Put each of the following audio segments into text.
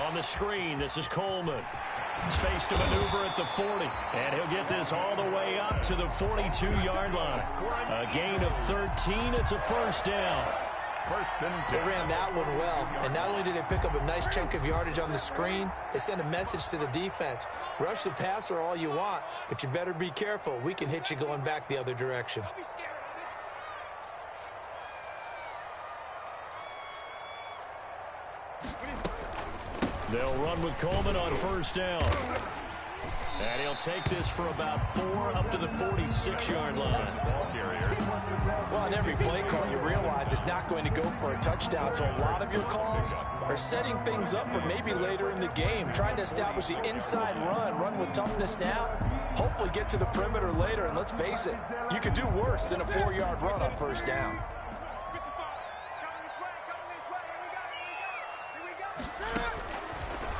On the screen, this is Coleman. Space to maneuver at the 40. And he'll get this all the way up to the 42-yard line. A gain of 13. It's a first down. They ran that one well, and not only did they pick up a nice chunk of yardage on the screen, they sent a message to the defense. Rush the passer all you want, but you better be careful. We can hit you going back the other direction. They'll run with Coleman on first down. And he'll take this for about 4 up to the 46-yard line. Well, on every play call, you realize it's not going to go for a touchdown, so a lot of your calls are setting things up for maybe later in the game, trying to establish the inside run with toughness now, hopefully get to the perimeter later, and let's face it, you could do worse than a 4-yard run on first down.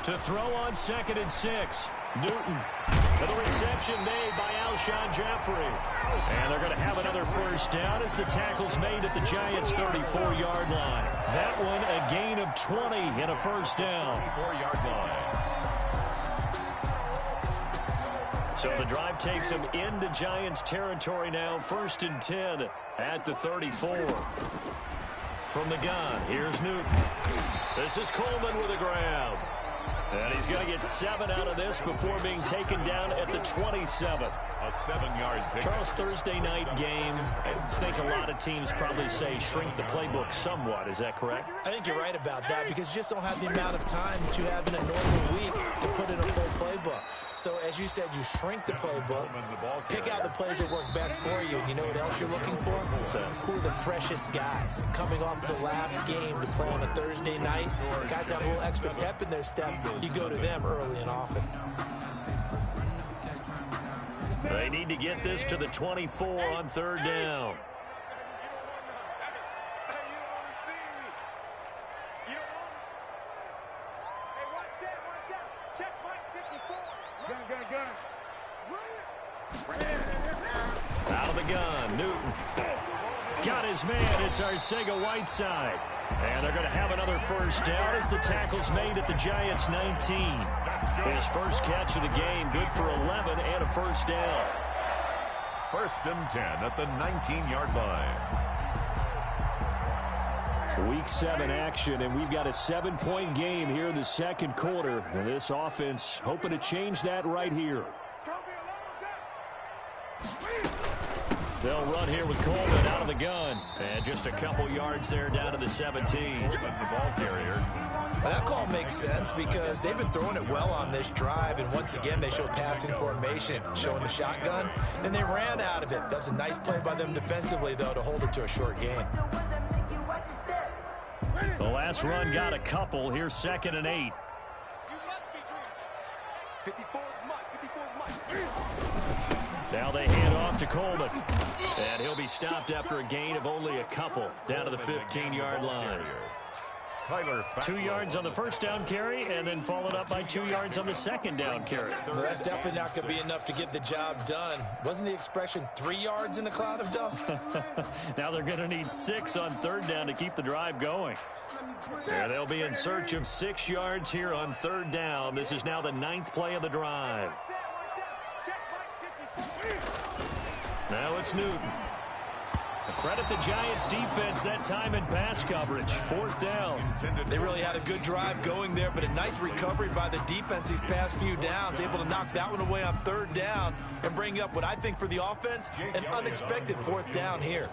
To throw on 2nd and 6. Newton. And the reception made by Alshon Jeffrey. And they're going to have another first down as the tackle's made at the Giants' 34-yard line. That one a gain of 20 and a first down. 34-yard line. So the drive takes them into Giants territory now. 1st and 10 at the 34. From the gun, here's Newton. This is Coleman with a grab. And he's going to get 7 out of this before being taken down at the 27. A 7-yard pickup. Charles, Thursday night game, I think a lot of teams probably say shrink the playbook somewhat. Is that correct? I think you're right about that because you just don't have the amount of time that you have in a normal week to put in a full playbook. So, as you said, you shrink the playbook, pick out the plays that work best for you. You know what else you're looking for? Who are the freshest guys coming off the last game to play on a Thursday night? Guys have a little extra pep in their step. You go to them early and often. They need to get this to the 24 on 3rd down. Out of the gun, Newton. Got his man, it's Arcega-Whiteside. And they're going to have another first down as the tackle's made at the Giants' 19. His first catch of the game, good for 11 and a first down. 1st and 10 at the 19-yard line. Week 7 action, and we've got a 7-point game here in the 2nd quarter. And this offense hoping to change that right here. They'll run here with Coleman out of the gun. And just a couple yards there down to the 17. The ball carrier. Well, that call makes sense because they've been throwing it well on this drive, and once again they show passing formation, showing the shotgun. Then they ran out of it. That's a nice play by them defensively, though, to hold it to a short gain. The last run got a couple. Here's 2nd and 8. Now they hand off to Coleman. And he'll be stopped after a gain of only a couple. Down to the 15-yard line. 2 yards on the first down carry, and then followed up by 2 yards on the 2nd down carry. Well, that's definitely not going to be enough to get the job done. Wasn't the expression 3 yards in a cloud of dust? Now they're going to need 6 on 3rd down to keep the drive going. There they'll be in search of 6 yards here on 3rd down. This is now the 9th play of the drive. Now it's Newton. Credit the Giants defense that time in pass coverage. 4th down. They really had a good drive going there, but a nice recovery by the defense these past few downs. Able to knock that one away on 3rd down and bring up what I think for the offense, an unexpected 4th down here.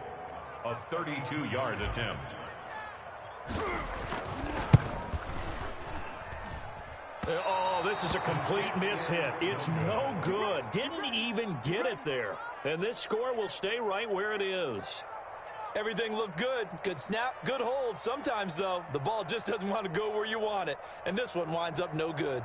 A 32-yard attempt. Oh, this is a complete mishit. It's no good. Didn't even get it there. And this score will stay right where it is. Everything looked good. Good snap, good hold. Sometimes, though, the ball just doesn't want to go where you want it. And this one winds up no good.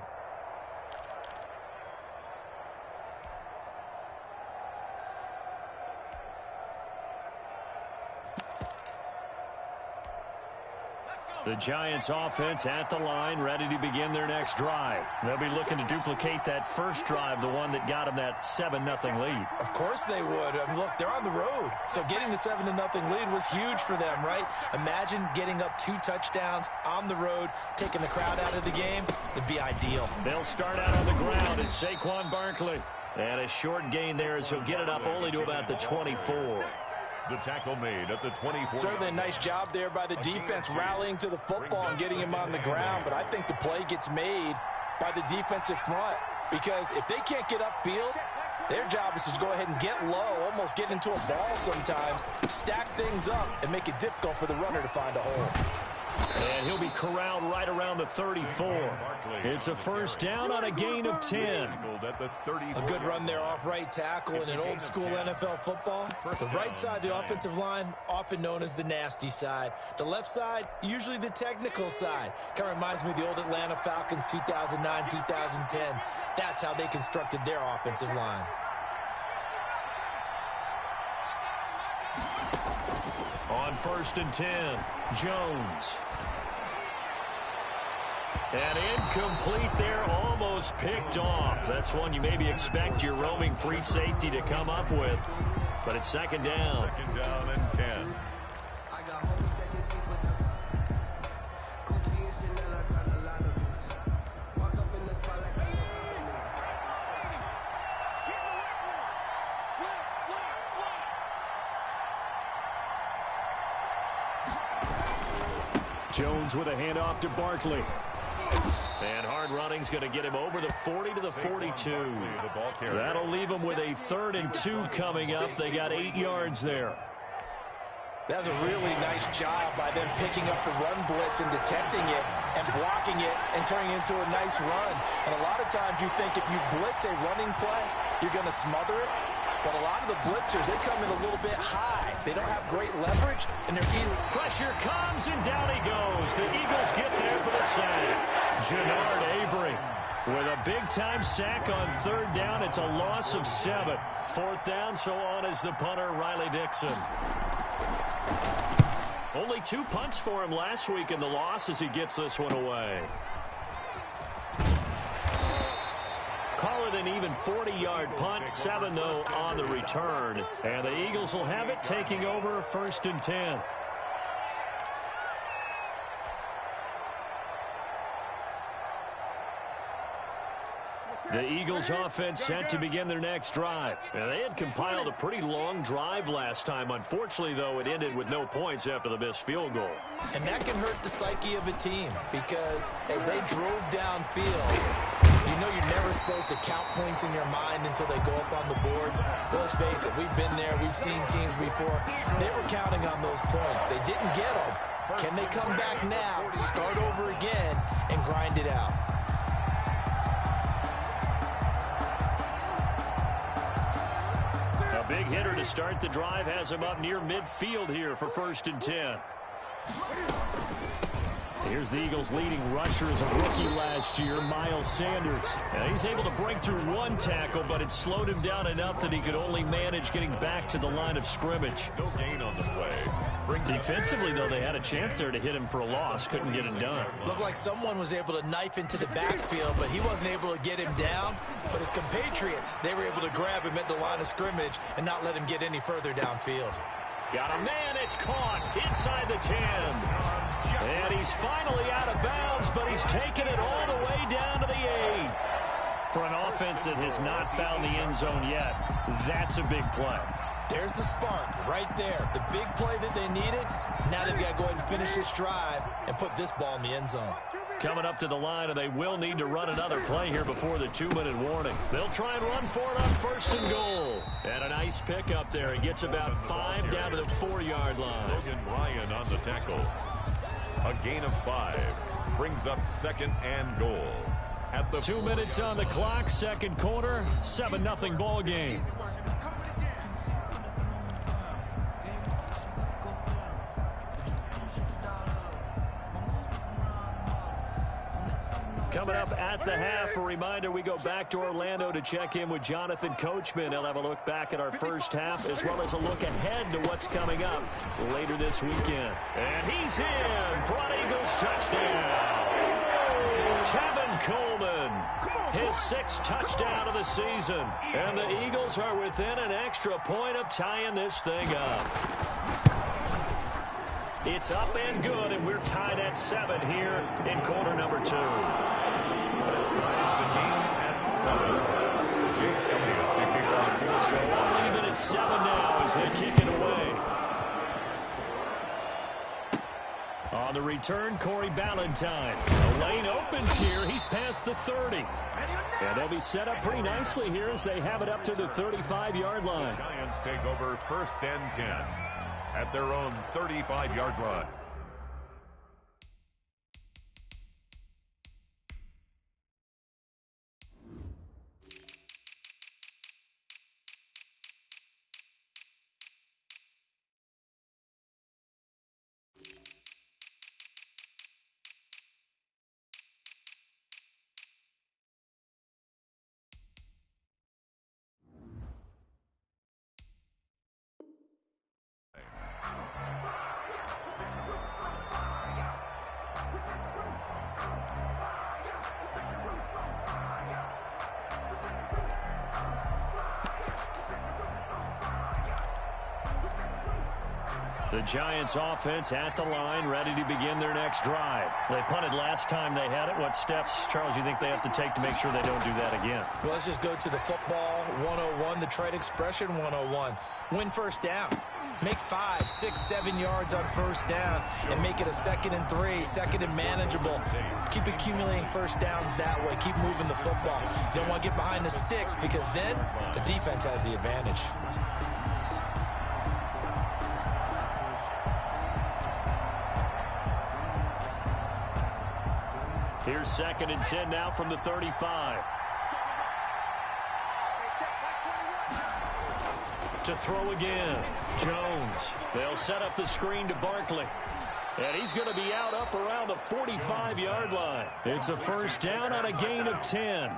The Giants offense at the line, ready to begin their next drive. They'll be looking to duplicate that first drive, the one that got them that 7-0 lead. Of course they would. I mean, look, they're on the road. So getting the 7-0 lead was huge for them, right? Imagine getting up 2 touchdowns on the road, taking the crowd out of the game. It'd be ideal. They'll start out on the ground. It's Saquon Barkley. And a short gain there as he'll get it up only to about the 24. The tackle made at the 24. Certainly a nice job there by the defense rallying to the football and getting him on the ground. But I think the play gets made by the defensive front, because if they can't get upfield, their job is to go ahead and get low, almost get into a ball sometimes, stack things up, and make it difficult for the runner to find a hole. And he'll be corralled right around the 34. It's a first down on a gain of 10. A good run there off right tackle in an old school NFL football. The right side of the offensive line, often known as the nasty side. The left side, usually the technical side. Kind of reminds me of the old Atlanta Falcons 2009, 2010. That's how they constructed their offensive line. On 1st and 10, Jones. And incomplete there, almost picked off. That's one you maybe expect your roaming free safety to come up with. But it's 2nd down. 2nd down and 10. Jones with a handoff to Barkley. And hard running's going to get him over the 40 to the 42. That'll leave him with a 3rd and 2 coming up. They got 8 yards there. That was a really nice job by them picking up the run blitz and detecting it and blocking it and turning it into a nice run. And a lot of times you think if you blitz a running play, you're going to smother it. But a lot of the blitzers, they come in a little bit high. They don't have great leverage, and they're easy. Pressure comes, and down he goes. The Eagles get there for the sack. Jannard Avery with a big-time sack on 3rd down. It's a loss of 7. 4th down, so on is the punter, Riley Dixon. Only 2 punts for him last week in the loss as he gets this one away. Call it an even 40-yard punt, 7 though on the return. And the Eagles will have it, taking over 1st and 10. The Eagles offense set to begin their next drive. And they had compiled a pretty long drive last time. Unfortunately, though, it ended with no points after the missed field goal. And that can hurt the psyche of a team, because as they drove downfield, you know you're never supposed to count points in your mind until they go up on the board. Well, let's face it, we've been there. We've seen teams before. They were counting on those points. They didn't get them. Can they come back now, start over again, and grind it out? A big hitter to start the drive has him up near midfield here for 1st and 10. Here's the Eagles' leading rusher as a rookie last year, Miles Sanders. And he's able to break through 1 tackle, but it slowed him down enough that he could only manage getting back to the line of scrimmage. No gain on the play. Defensively, though, they had a chance there to hit him for a loss. Couldn't get it done. Looked like someone was able to knife into the backfield, but he wasn't able to get him down. But his compatriots, they were able to grab him at the line of scrimmage and not let him get any further downfield. Got a man, it's caught inside the 10. And he's finally out of bounds, but he's taken it all the way down to the 8. For an offense that has not found the end zone yet, that's a big play. There's the spark right there. The big play that they needed. Now they've got to go ahead and finish this drive and put this ball in the end zone. Coming up to the line, and they will need to run another play here before the 2-minute warning. They'll try and run for it on 1st and goal. And a nice pick up there. He gets about 5 down to the 4-yard line. Logan Ryan on the tackle. A gain of 5 brings up 2nd and goal. At the 2 minutes on the clock, 2nd quarter, 7-0 ball game. Coming up at the half, a reminder, we go back to Orlando to check in with Jonathan Coachman. He'll have a look back at our first half as well as a look ahead to what's coming up later this weekend. And he's in for an Eagles touchdown. Tevin Coleman, his 6th touchdown of the season. And the Eagles are within an extra point of tying this thing up. It's up and good, and we're tied at 7 here in quarter number 2. So all even at 7 now as they kick it away. On the return, Corey Ballantyne. The lane opens here. He's past the 30. And they'll be set up pretty nicely here as they have it up to the 35-yard line. The Giants take over 1st and 10 at their own 35-yard line. The Giants offense at the line, ready to begin their next drive. They punted last time they had it. What steps, Charles, you think they have to take to make sure they don't do that again? Well, let's just go to the football 101, the trade expression 101. Win first down. Make 5, 6, 7 yards on first down and make it a 2nd and 3, 2nd and manageable. Keep accumulating first downs that way. Keep moving the football. You don't want to get behind the sticks because then the defense has the advantage. Here's 2nd and 10 now from the 35. To throw again, Jones. They'll set up the screen to Barkley. And he's going to be out up around the 45-yard line. It's a first down on a gain of 10.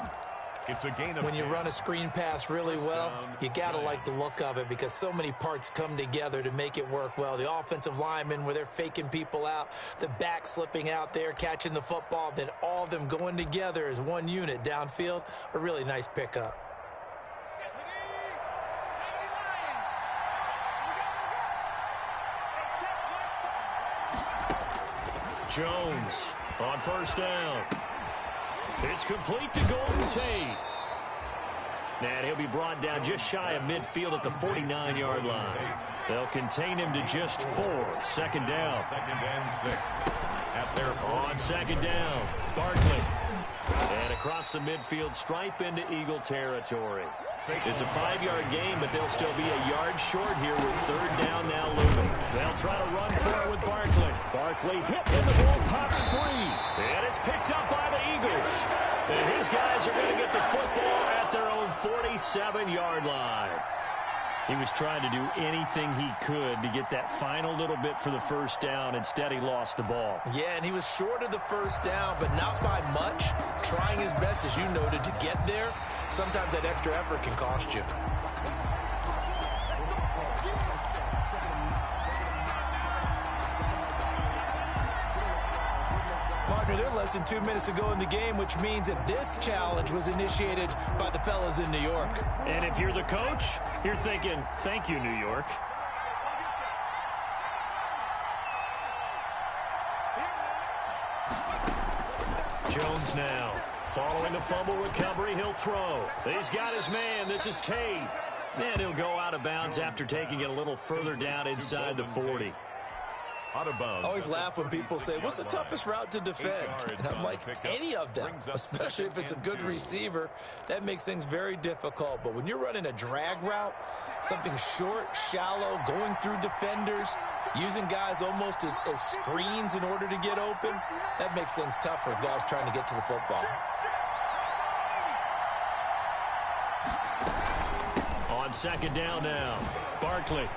It's a gain of When you run a screen pass really well, you got to like the look of it because so many parts come together to make it work well. The offensive linemen where they're faking people out, the back slipping out there, catching the football, then all of them going together as one unit downfield, a really nice pickup. Jones on first down. It's complete to Golden Tate. And he'll be brought down just shy of midfield at the 49-yard line. They'll contain him to just 4. 2nd down. 2nd and 6 at their on 2nd down. Barkley. And across the midfield stripe into Eagle territory. It's a 5-yard gain, but they'll still be a yard short here with 3rd down now looming. They'll try to run for it with Barkley. Barkley hit and the ball pops free. And it's picked up by the Eagles. And his guys are going to get the football at their own 47-yard line. He was trying to do anything he could to get that final little bit for the first down. Instead, he lost the ball. Yeah, and he was short of the first down, but not by much. Trying his best, as you noted, to get there. Sometimes that extra effort can cost you. Partner, they're less than 2 minutes to go in the game, which means that this challenge was initiated by the fellas in New York. And if you're the coach, you're thinking, thank you, New York. Jones now. Following the fumble recovery, he'll throw. He's got his man. This is Tate. And he'll go out of bounds after taking it a little further down inside the 40. Out of bounds. I always laugh when people say, what's the toughest route to defend? And I'm like, any of them, especially if it's a good receiver. That makes things very difficult. But when you're running a drag route, something short, shallow, going through defenders, using guys almost as screens in order to get open, that makes things tough for guys trying to get to the football. On 2nd down now, Barkley.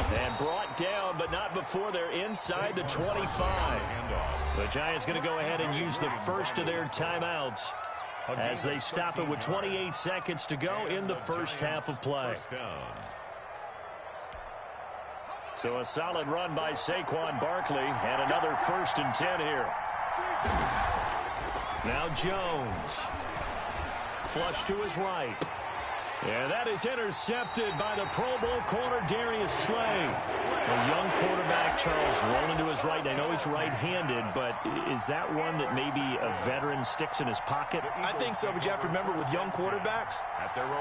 And brought down, but not before they're inside the 25. The Giants going to go ahead and use the first of their timeouts as they stop it with 28 seconds to go in the first half of play. So a solid run by Saquon Barkley and another 1st and 10 here. Now Jones. Flush to his right. And that is intercepted by the Pro Bowl corner Darius Slay. A young quarterback, Charles, rolling to his right. I know he's right-handed, but is that one that maybe a veteran sticks in his pocket? I think so, but you have to remember with young quarterbacks,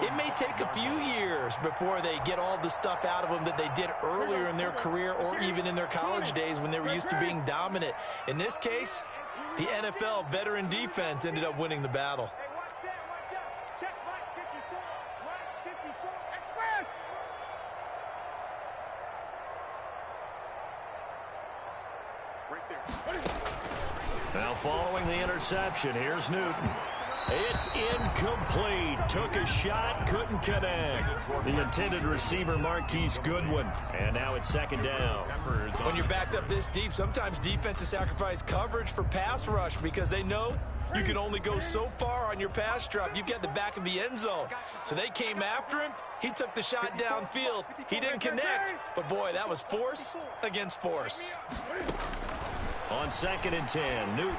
it may take a few years before they get all the stuff out of them that they did earlier in their career or even in their college days when they were used to being dominant. In this case, the NFL veteran defense ended up winning the battle. Now following the interception, here's Newton. It's incomplete. Took a shot, couldn't connect. The intended receiver, Marquise Goodwin. And now it's 2nd down. When you're backed up this deep, sometimes defenses sacrifice coverage for pass rush because they know you can only go so far on your pass drop. You've got the back of the end zone. So they came after him. He took the shot downfield. He didn't connect. But, boy, that was force against force. On 2nd and 10, Newton.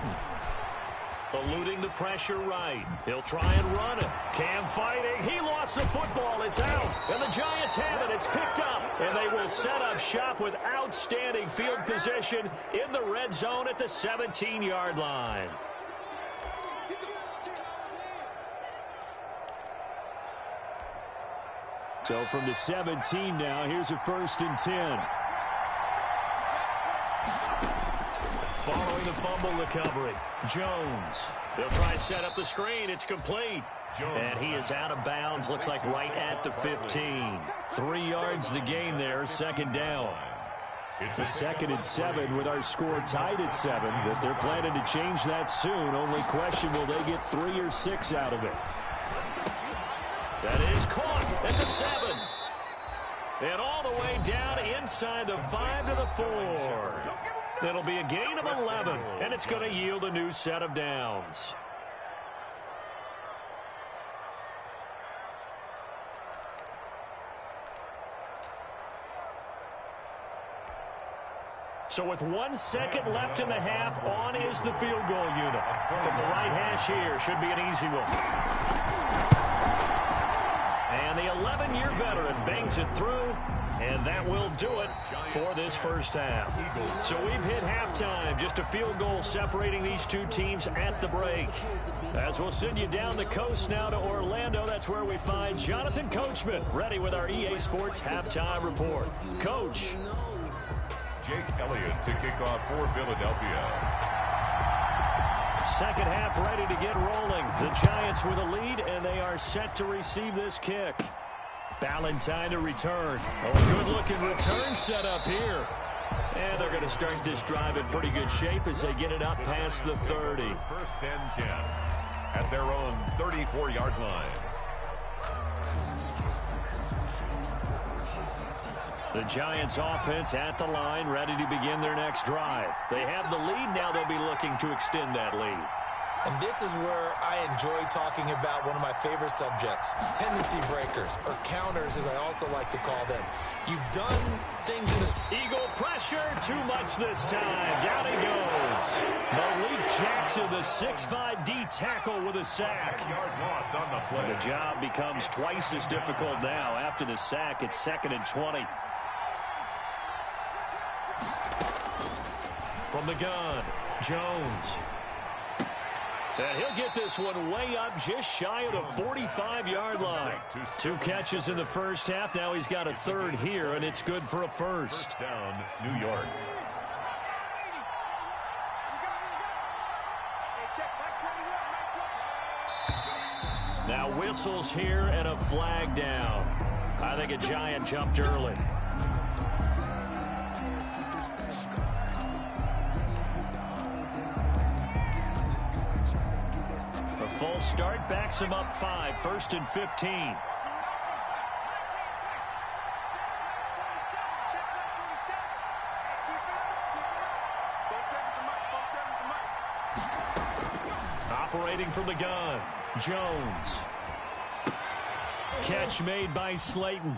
Eluding the pressure right. He'll try and run it. Cam fighting. He lost the football. It's out. And the Giants have it. It's picked up. And they will set up shop with outstanding field position in the red zone at the 17-yard line. So from the 17 now, here's a 1st and 10. Following the fumble recovery, Jones. They'll try and set up the screen. It's complete. And he is out of bounds. Looks like right at the 15. 3 yards the gain there, 2nd down. It's a 2nd and 7 with our score tied at 7. But they're planning to change that soon. Only question, will they get 3 or 6 out of it? That is caught at the 7. And all the way down inside the 5 to the 4. It'll be a gain of 11, and it's going to yield a new set of downs. So with 1 second left in the half, on is the field goal unit. From the right hash here, should be an easy one. And the 11-year veteran bangs it through. And that will do it for this first half. So we've hit halftime. Just a field goal separating these two teams at the break. As we'll send you down the coast now to Orlando, that's where we find Jonathan Coachman, ready with our EA Sports halftime report. Coach. Jake Elliott to kick off for Philadelphia. Second half ready to get rolling. The Giants with a lead, and they are set to receive this kick. Ballantyne to return. Oh, a good-looking return set up here. And they're going to start this drive in pretty good shape as they get it up past the 30. 1st and 10 at their own 34-yard line. The Giants offense at the line, ready to begin their next drive. They have the lead. Now they'll be looking to extend that lead. And this is where I enjoy talking about one of my favorite subjects, tendency breakers, or counters as I also like to call them. You've done things in this... Eagle pressure, too much this time. Down he goes. Malik Jackson, the 6'5" D tackle with a sack. Loss on the play. The job becomes twice as difficult now. After the sack, it's 2nd and 20. From the gun, Jones. And he'll get this one way up just shy of the 45-yard line. 2 catches in the first half. Now he's got a 3rd here, and it's good for a 1st. First down, New York. Now whistles here and a flag down. I think a Giant jumped early. Full start backs him up 5, 1st and 15. Operating from the gun, Jones. Catch made by Slayton.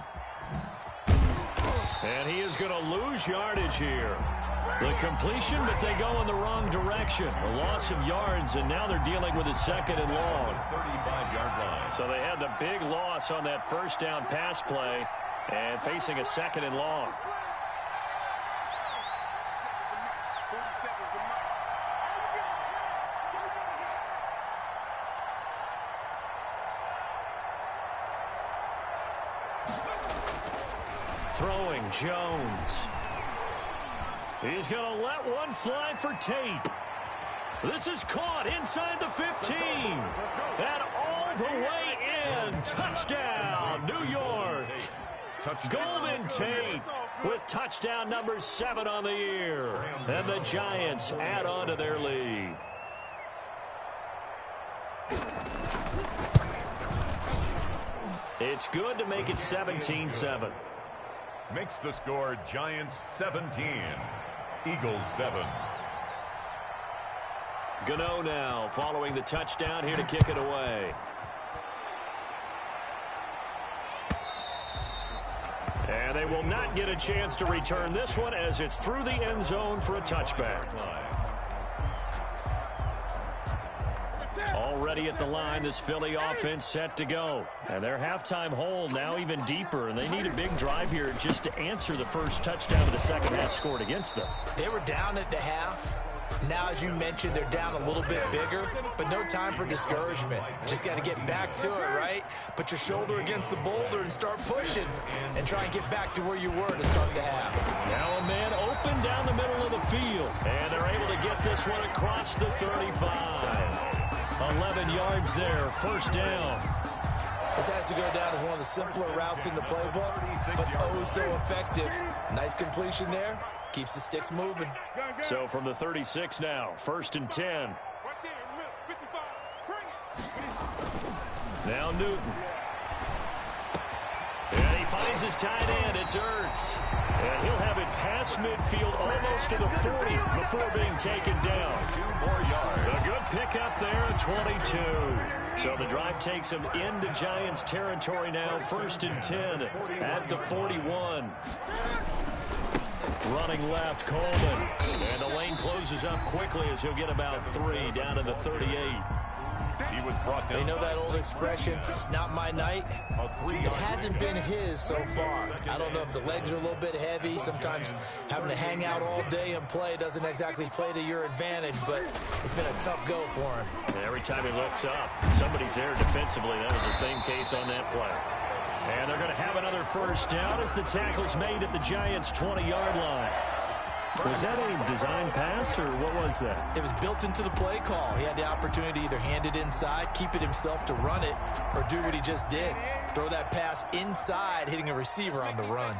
And he is going to lose yardage here. The completion, but they go in the wrong direction. A loss of yards, and now they're dealing with a 2nd and long. 35-yard line. So they had the big loss on that first down pass play and facing a 2nd and long. Throwing Jones. He's going to let one fly for Tate. This is caught inside the 15. And all the way in. Touchdown, New York. Golden Tate with touchdown number 7 on the year. And the Giants add on to their lead. It's good to make it 17-7. Makes the score Giants 17, Eagles 7. Gano now following the touchdown here to kick it away. And they will not get a chance to return this one as it's through the end zone for a touchback. Already at the line, this Philly offense set to go. And their halftime hole now even deeper, and they need a big drive here just to answer the first touchdown of the second half scored against them. They were down at the half. Now, as you mentioned, they're down a little bit bigger, but no time for discouragement. Just got to get back to it, right? Put your shoulder against the boulder and start pushing and try and get back to where you were to start the half. Now a man open down the middle of the field, and they're able to get this one across the 35. 11 yards there, first down. This has to go down as one of the simpler routes in the playbook, but oh so effective. Nice completion there. Keeps the sticks moving. So from the 36 now, 1st and 10. Now Newton. And he finds his tight end. It's Ertz. And he'll have it past midfield almost to the 40 before being taken down. 2 more yards. A good pickup there at 22. So the drive takes him into Giants territory now, 1st and 10 at the 41. Running left, Coleman. And the lane closes up quickly as he'll get about 3 down to the 38. He was brought down. They know that old expression, it's not my night. It hasn't been his so far. I don't know if the legs are a little bit heavy. Sometimes having to hang out all day and play doesn't exactly play to your advantage, but it's been a tough go for him. And every time he looks up, somebody's there defensively. That was the same case on that play. And they're going to have another first down as the tackle's made at the Giants' 20-yard line. Was that a design pass, or what was that? It was built into the play call. He had the opportunity to either hand it inside, keep it himself to run it, or do what he just did. Throw that pass inside, hitting a receiver on the run.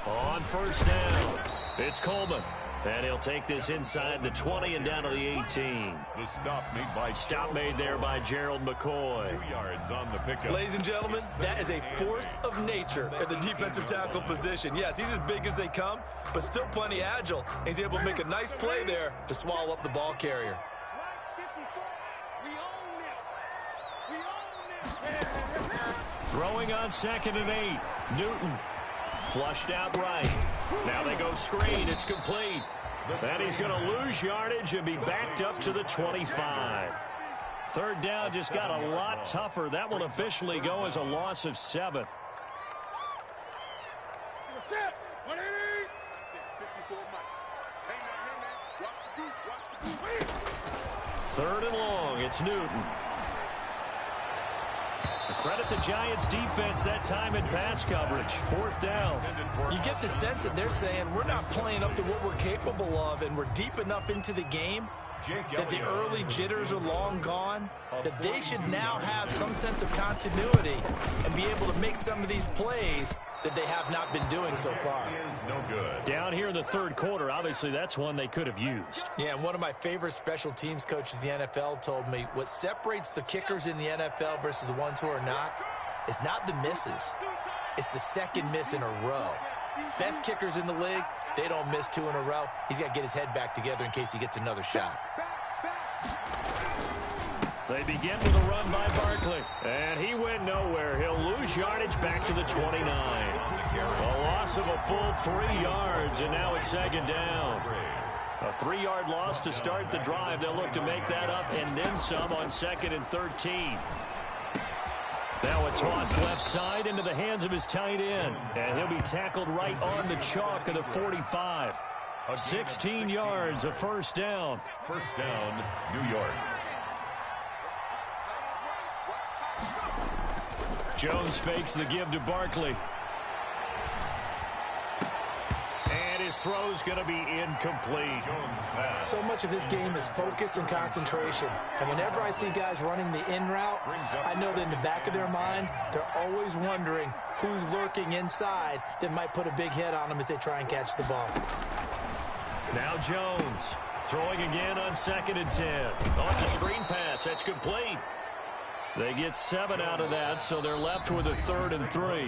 On first down, it's Coleman. And he'll take this inside the 20 and down to the 18. The stop made there by Gerald McCoy. 2 yards on the pickup. Ladies and gentlemen, that is a force of nature at the defensive tackle position. Yes, he's as big as they come, but still plenty agile. He's able to make a nice play there to swallow up the ball carrier. Throwing on 2nd and 8. Newton. Flushed out right. Now they go screen. It's complete. And he's going to lose yardage and be backed up to the 25. 3rd down just got a lot tougher. That will officially go as a loss of 7. Third and long. It's Newton. Credit the Giants defense that time in pass coverage. 4th down. You get the sense that they're saying we're not playing up to what we're capable of, and we're deep enough into the game that the early jitters are long gone, that they should now have some sense of continuity and be able to make some of these plays that they have not been doing so far. No good. Down here in the 3rd quarter, obviously that's one they could have used. Yeah, and one of my favorite special teams coaches in the NFL told me what separates the kickers in the NFL versus the ones who are not is not the misses. It's the second miss in a row. Best kickers in the league, They don't miss 2 in a row. He's got to get his head back together in case he gets another shot. They begin with a run by Barkley, and he went nowhere. He'll lose yardage back to the 29. A loss of a full 3 yards, and now it's second down. A 3-yard loss to start the drive. They'll look to make that up and then some on 2nd and 13. Now a toss left side into the hands of his tight end, and he'll be tackled right on the chalk of the 45. 16 yards, a first down. First down, New York. Jones fakes the give to Barkley. And his throw's going to be incomplete. So much of this game is focus and concentration. And whenever I see guys running the in route, I know that in the back of their mind, they're always wondering who's lurking inside that might put a big hit on them as they try and catch the ball. Now Jones throwing again on 2nd and 10. Oh, it's a screen pass. That's complete. They get 7 out of that, so they're left with a 3rd and 3.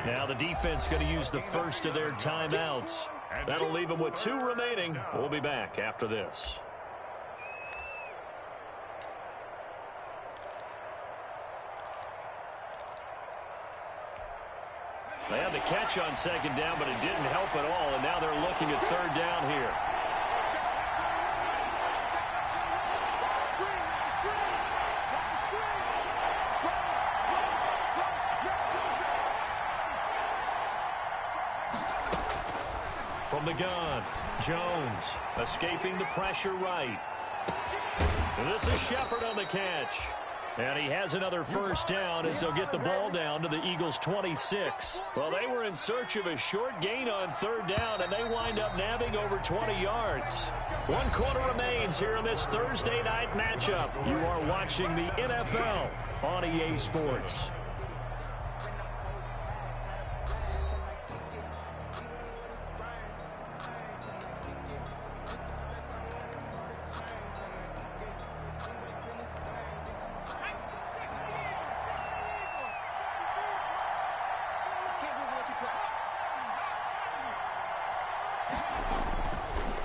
Now the defense going to use the first of their timeouts. That'll leave them with 2 remaining. We'll be back after this. They had the catch on 2nd down, but it didn't help at all, and now they're looking at 3rd down here. From the gun, Jones escaping the pressure right. And this is Shepard on the catch. And he has another first down as they'll get the ball down to the Eagles' 26. Well, they were in search of a short gain on 3rd down, and they wind up nabbing over 20 yards. 1 quarter remains here in this Thursday night matchup. You are watching the NFL on EA Sports.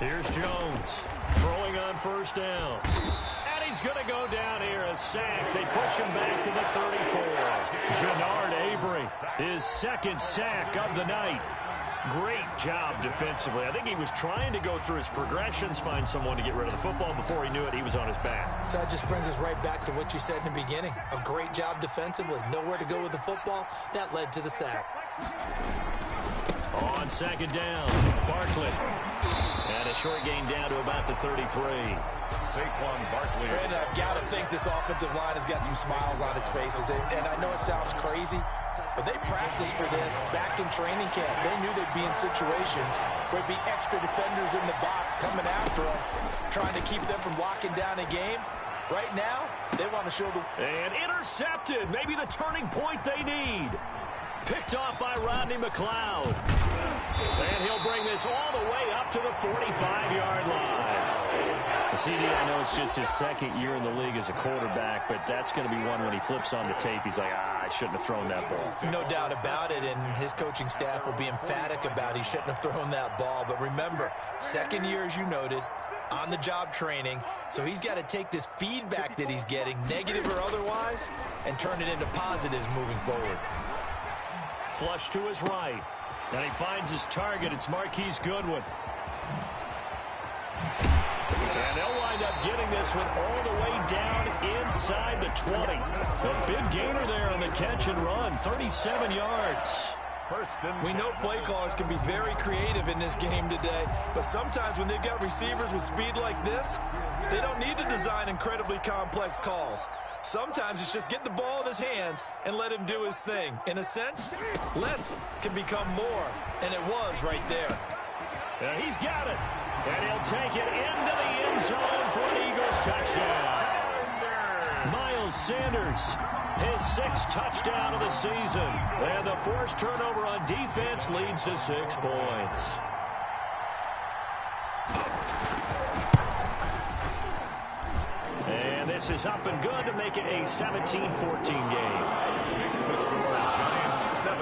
Here's Jones throwing on first down. And he's going to go down here, a sack. They push him back to the 34. Jannard Avery, his 2nd sack of the night. Great job defensively. I think he was trying to go through his progressions, find someone to get rid of the football. Before he knew it, he was on his back. So that just brings us right back to what you said in the beginning. A great job defensively. Nowhere to go with the football. That led to the sack. On 2nd down, Barkley. And a short gain down to about the 33. Saquon Barkley. And I've got to think this offensive line has got some smiles on its faces. And I know it sounds crazy, but they practiced for this back in training camp. They knew they'd be in situations where there'd be extra defenders in the box coming after them, trying to keep them from locking down a game. Right now, they want to show the... And intercepted. Maybe the turning point they need. Picked off by Rodney McLeod. And he'll bring this all the way up to the 45-yard line. CD, I know it's just his 2nd year in the league as a quarterback, but that's going to be one when he flips on the tape. He's like, I shouldn't have thrown that ball. No doubt about it, and his coaching staff will be emphatic about he shouldn't have thrown that ball. But remember, 2nd year, as you noted, on-the-job training, so he's got to take this feedback that he's getting, negative or otherwise, and turn it into positives moving forward. Flush to his right. And he finds his target. It's Marquise Goodwin. And they'll wind up getting this one all the way down inside the 20. A big gainer there on the catch and run. 37 yards. We know play callers can be very creative in this game today, but sometimes when they've got receivers with speed like this, they don't need to design incredibly complex calls. Sometimes it's just get the ball in his hands and let him do his thing. In a sense, less can become more, and it was right there. Yeah, he's got it, and he'll take it into the end zone for an Eagles touchdown. Miles Sanders, his 6th touchdown of the season, and the forced turnover on defense leads to 6 points. And this is up and good to make it a 17-14 game. Giants 17,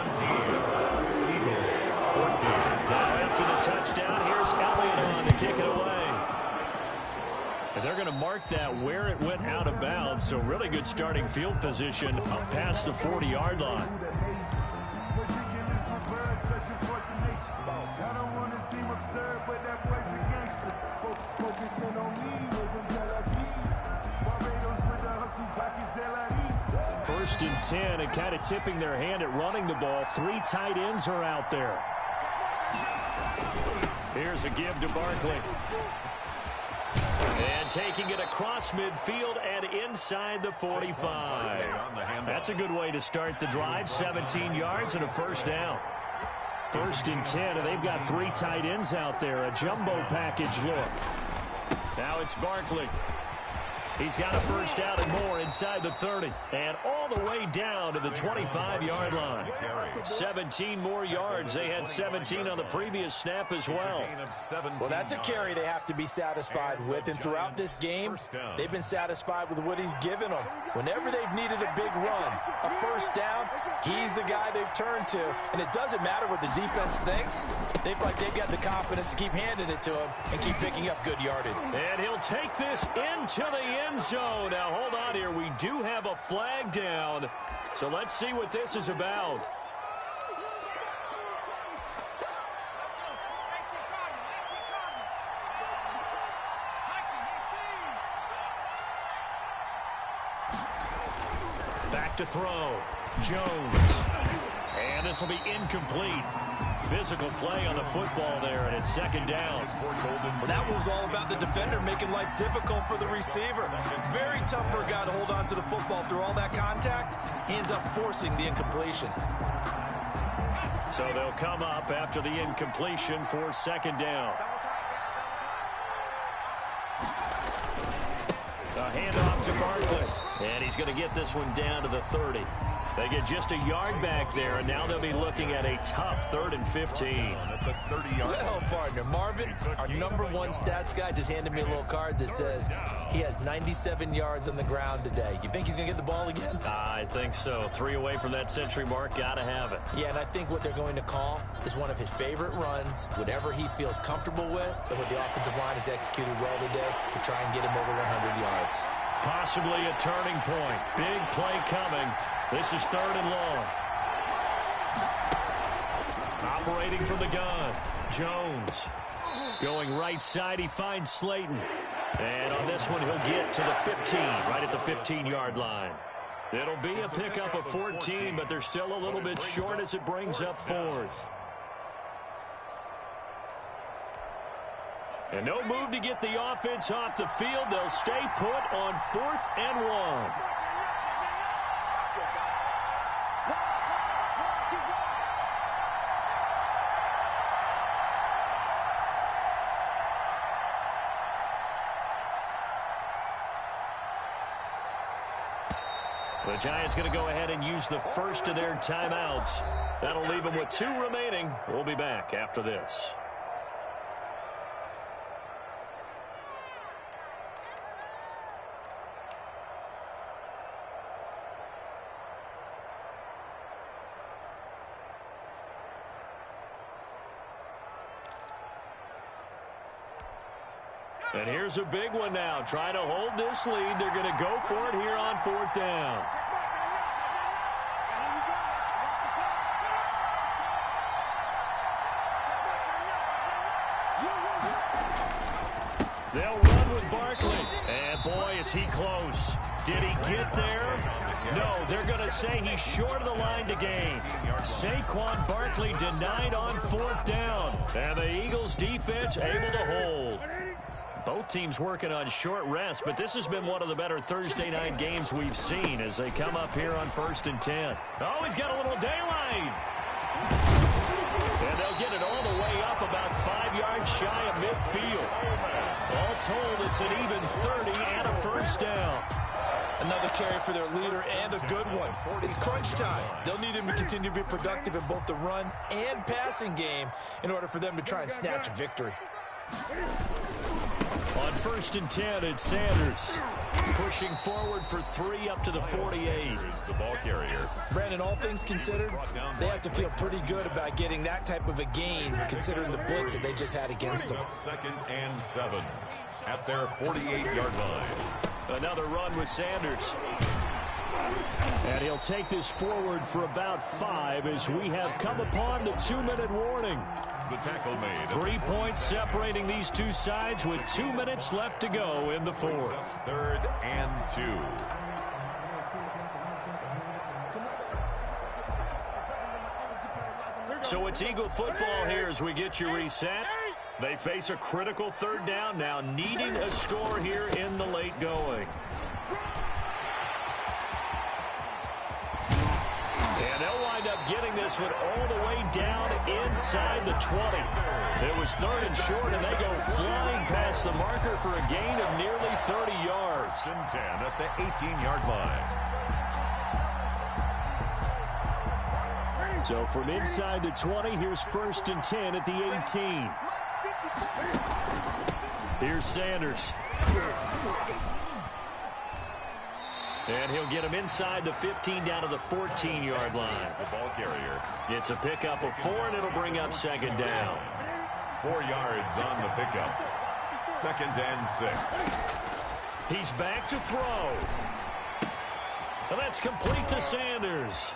Eagles 14. Now after the touchdown, here And they're going to mark that where it went out of bounds. So really good starting field position up past the 40-yard line. First and 10, and kind of tipping their hand at running the ball. 3 tight ends are out there. Here's a give to Barkley. And taking it across midfield and inside the 45. That's a good way to start the drive. 17 yards and a first down. First and 10, and they've got 3 tight ends out there. A jumbo package look. Now it's Barkley. He's got a first down and more inside the 30. And all the way down to the 25-yard line. 17 more yards. They had 17 on the previous snap as well. Well, that's a carry they have to be satisfied with. And throughout this game, they've been satisfied with what he's given them. Whenever they've needed a big run, a first down, he's the guy they've turned to. And it doesn't matter what the defense thinks. They've got the confidence to keep handing it to him and keep picking up good yardage. And he'll take this into the end zone. Now, hold on here. We do have a flag down. So let's see what this is about. Back to throw. Jones. And this will be incomplete. Physical play on the football there, and it's second down. Well, that was all about the defender making life difficult for the receiver. Very tough for a guy to hold on to the football through all that contact. He ends up forcing the incompletion. So they'll come up after the incompletion for second down. A handoff to Barber, and he's going to get this one down to the 30. They get just a yard back there, and now they'll be looking at a tough 3rd and 15. Well, partner, Marvin, our #1 stats guy, just handed me a little card that says he has 97 yards on the ground today. You think he's going to get the ball again? I think so. 3 away from that century mark. Got to have it. Yeah, and I think what they're going to call is one of his favorite runs, whatever he feels comfortable with, and what the offensive line has executed well today to try and get him over 100 yards. Possibly a turning point. Big play coming. This is 3rd and long. Operating from the gun. Jones. Going right side, he finds Slayton. And on this one, he'll get to the 15, right at the 15-yard line. It'll be a pickup of 14, but they're still a little bit short as it brings up 4th. And no move to get the offense off the field. They'll stay put on 4th and 1. The Giants going to go ahead and use the first of their timeouts. That'll leave them with 2 remaining. We'll be back after this. And here's a big one now. Trying to hold this lead. They're going to go for it here on 4th down. They'll run with Barkley. And boy, is he close. Did he get there? No, they're going to say he's short of the line to gain. Saquon Barkley denied on 4th down. And the Eagles defense able to hold. Both teams working on short rest, but this has been one of the better Thursday night games we've seen as they come up here on 1st and 10. Oh, he's got a little daylight. And they'll get it all the way up about 5 yards shy of midfield. All told, it's an even 30 and a first down. Another carry for their leader and a good one. It's crunch time. They'll need him to continue to be productive in both the run and passing game in order for them to try and snatch a victory. On 1st and 10, it's Sanders. Pushing forward for 3 up to the 48. Here's the ball carrier. Brandon, all things considered, they have to feel pretty good about getting that type of a gain, considering the blitz that they just had against them. 2nd and 7 at their 48-yard line. Another run with Sanders. And he'll take this forward for about 5 as we have come upon the 2-minute warning. The tackle made. 3 points separating these two sides with 2 minutes left to go in the 4th. 3rd and 2. So it's Eagle football here as we get you reset. They face a critical 3rd down now, needing a score here in the late going. And they'll wind up getting this one all the way down inside the 20. It was 3rd and short, and they go flying past the marker for a gain of nearly 30 yards. 10 at the 18-yard line. So from inside the 20, here's 1st and 10 at the 18. Here's Sanders. And he'll get him inside the 15 down to the 14-yard line. The ball carrier. It's a pickup of 4, and it'll bring up 2nd down. 4 yards on the pickup. 2nd and 6. He's back to throw. And that's complete to Sanders.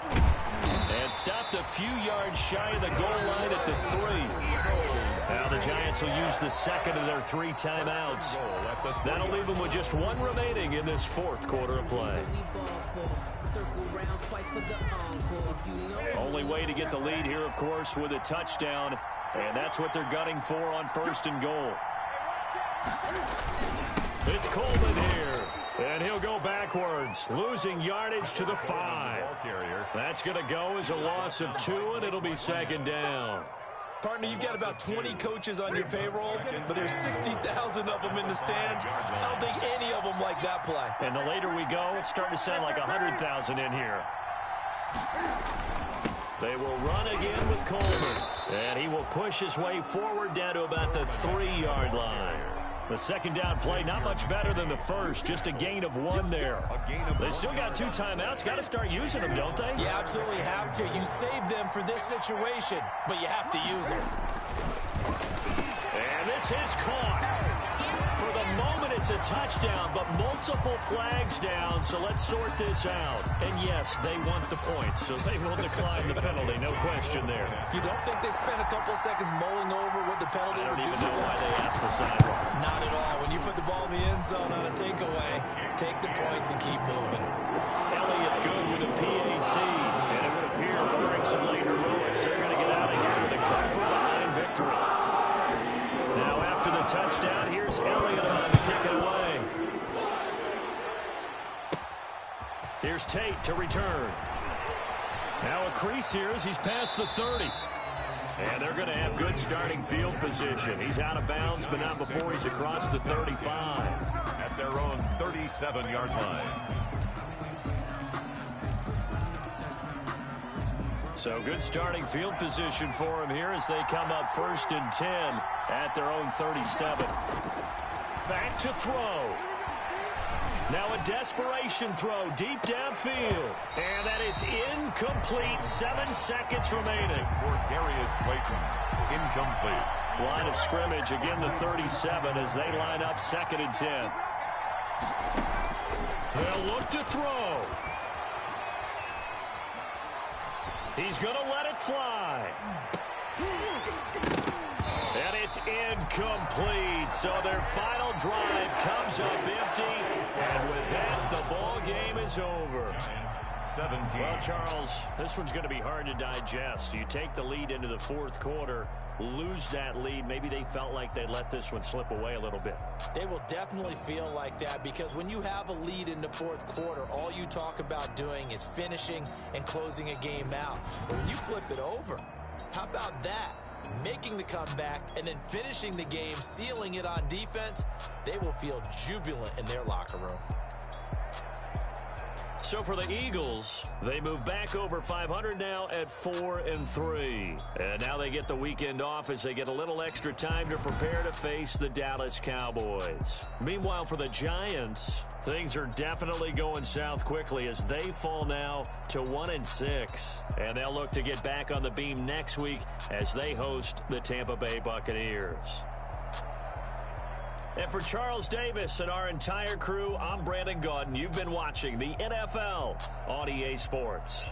And stopped a few yards shy of the goal line at the 3. Now the Giants will use the 2nd of their 3 timeouts. That'll leave them with just 1 remaining in this 4th quarter of play. Only way to get the lead here, of course, with a touchdown. And that's what they're gunning for on 1st and goal. It's Coleman here. And he'll go backwards, losing yardage to the 5. That's going to go as a loss of 2, and it'll be 2nd down. Partner, you've got about 20 coaches on your payroll, but there's 60,000 of them in the stands. I don't think any of them like that play. And the later we go, it's starting to sound like 100,000 in here. They will run again with Coleman. And he will push his way forward down to about the 3-yard line. The 2nd down play, not much better than the first. Just a gain of 1 there. They still got 2 timeouts. Got to start using them, don't they? You absolutely have to. You save them for this situation, but you have to use them. And this is caught. For the moment, it's a touchdown, but multiple flags down, so let's sort this out. And yes, they want the points, so they will decline the penalty. No question there. You don't think they spent a couple of seconds mulling over what the penalty would do? I don't even know why they asked the sideline. Not at all. When you put the ball in the end zone on a takeaway, take the points and keep moving. Elliott good with a PAT, and it would appear during some late heroics, they're going to get out of here with a come-from-behind victory. Now after the touchdown, here's Elliott on to kick it away. Here's Tate to return. Now a crease here as he's past the 30. And they're going to have good starting field position. He's out of bounds, but not before he's across the 35. At their own 37-yard line. So good starting field position for him here as they come up 1st and 10 at their own 37. Back to throw. Now a desperation throw deep downfield. And that is incomplete. 7 seconds remaining. For Darius Slayton, incomplete. Line of scrimmage, again the 37 as they line up 2nd and 10. They'll look to throw. He's going to let it fly. And it's incomplete. So their final drive comes up empty. And with that, the ball game is over. 17. Well, Charles, this one's going to be hard to digest. You take the lead into the 4th quarter, lose that lead. Maybe they felt like they let this one slip away a little bit. They will definitely feel like that because when you have a lead in the 4th quarter, all you talk about doing is finishing and closing a game out. But when you flip it over, how about that? Making the comeback and then finishing the game, sealing it on defense, they will feel jubilant in their locker room. So for the Eagles, they move back over 500 now at 4-3. And now they get the weekend off as they get a little extra time to prepare to face the Dallas Cowboys. Meanwhile, for the Giants, things are definitely going south quickly as they fall now to 1-6. And they'll look to get back on the beam next week as they host the Tampa Bay Buccaneers. And for Charles Davis and our entire crew, I'm Brandon Gaudin. You've been watching the NFL on EA Sports.